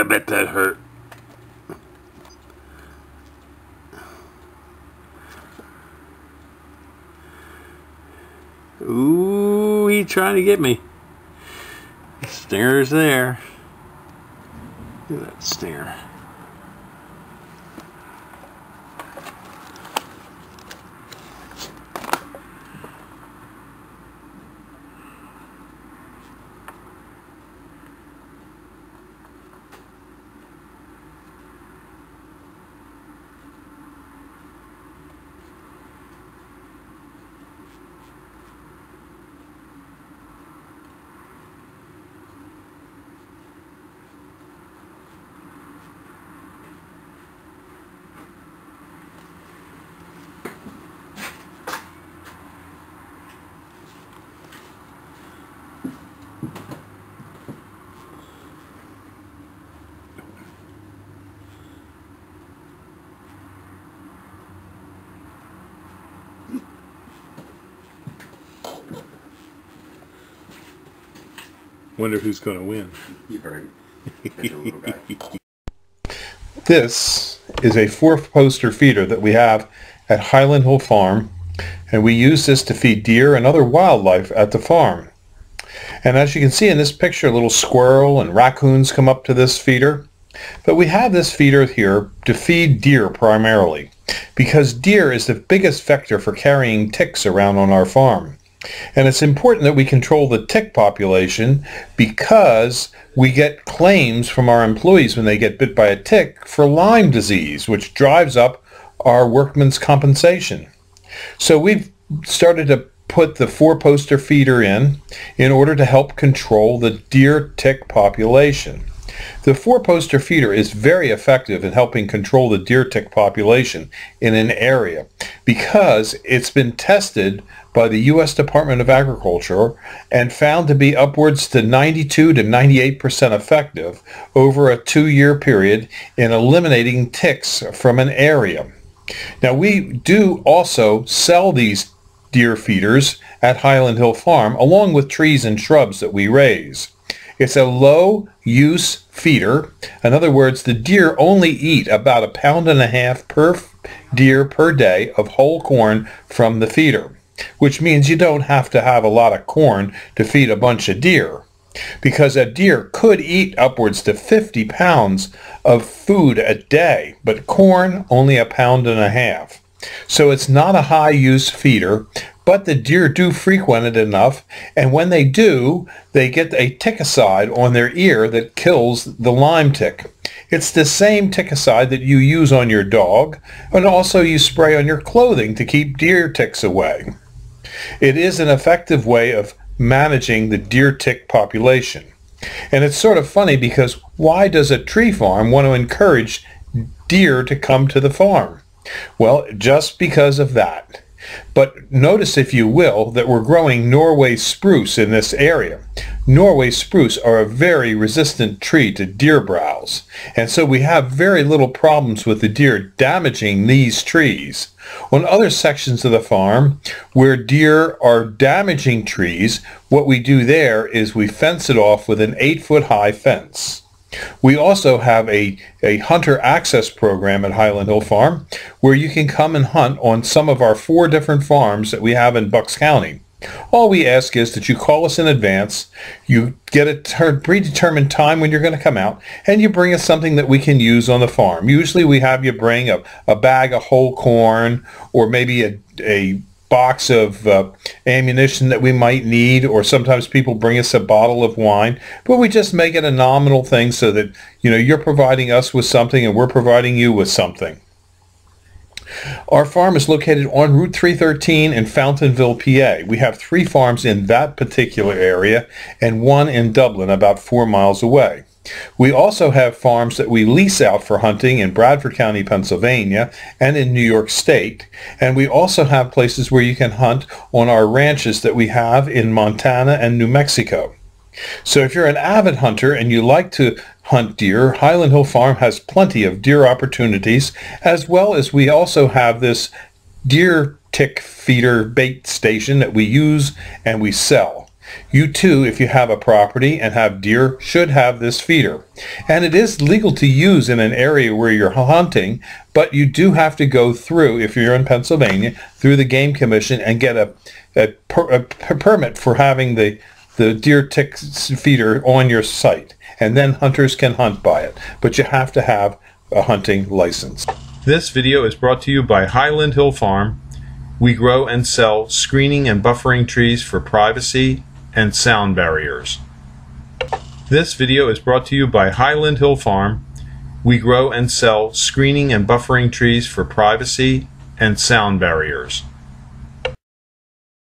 I bet that hurt. Ooh, he's trying to get me. The stinger's there. Look at that stinger. Wonder who's going to win. You're right. This is a 4-poster feeder that we have at Highland Hill Farm, and we use this to feed deer and other wildlife at the farm. And as you can see in this picture, a little squirrel and raccoons come up to this feeder. But we have this feeder here to feed deer primarily, because deer is the biggest vector for carrying ticks around on our farm. And it's important that we control the tick population, because we get claims from our employees when they get bit by a tick for Lyme disease, which drives up our workmen's compensation. So we've started to put the 4-poster feeder in order to help control the deer tick population. The 4-poster feeder is very effective in helping control the deer tick population in an area, because it's been tested by the U.S. Department of Agriculture and found to be upwards to 92 to 98% effective over a 2-year period in eliminating ticks from an area. Now, we do also sell these deer feeders at Highland Hill Farm, along with trees and shrubs that we raise. It's a low-use feeder. In other words, the deer only eat about 1.5 pounds per deer per day of whole corn from the feeder, which means you don't have to have a lot of corn to feed a bunch of deer, because a deer could eat upwards to 50 pounds of food a day, but corn only 1.5 pounds. So it's not a high-use feeder, but the deer do frequent it enough, and when they do, they get a ticicide on their ear that kills the Lyme tick. It's the same ticicide that you use on your dog, and also you spray on your clothing to keep deer ticks away. It is an effective way of managing the deer tick population. And it's sort of funny, because why does a tree farm want to encourage deer to come to the farm? Well, just because of that. But notice, if you will, that we're growing Norway spruce in this area. Norway spruce are a very resistant tree to deer browse, and so we have very little problems with the deer damaging these trees. On other sections of the farm where deer are damaging trees, what we do there is we fence it off with an 8-foot-high fence. We also have a hunter access program at Highland Hill Farm, where you can come and hunt on some of our 4 different farms that we have in Bucks County. All we ask is that you call us in advance, you get a predetermined time when you're going to come out, and you bring us something that we can use on the farm. Usually we have you bring a bag of whole corn, or maybe a box of ammunition that we might need, or sometimes people bring us a bottle of wine, but we just make it a nominal thing so that, you know, you're providing us with something and we're providing you with something. Our farm is located on Route 313 in Fountainville, PA. We have 3 farms in that particular area and 1 in Dublin, about 4 miles away. We also have farms that we lease out for hunting in Bradford County, Pennsylvania, and in New York State. And we also have places where you can hunt on our ranches that we have in Montana and New Mexico. So if you're an avid hunter and you like to hunt deer, Highland Hill Farm has plenty of deer opportunities, as well as we also have this deer tick feeder bait station that we use and we sell. You too, if you have a property and have deer, should have this feeder. And it is legal to use in an area where you're hunting, but you do have to go through, if you're in Pennsylvania, through the Game Commission and get a permit for having the deer tick feeder on your site. And then hunters can hunt by it. But you have to have a hunting license. This video is brought to you by Highland Hill Farm. We grow and sell screening and buffering trees for privacy and sound barriers. This video is brought to you by Highland Hill Farm. We grow and sell screening and buffering trees for privacy and sound barriers.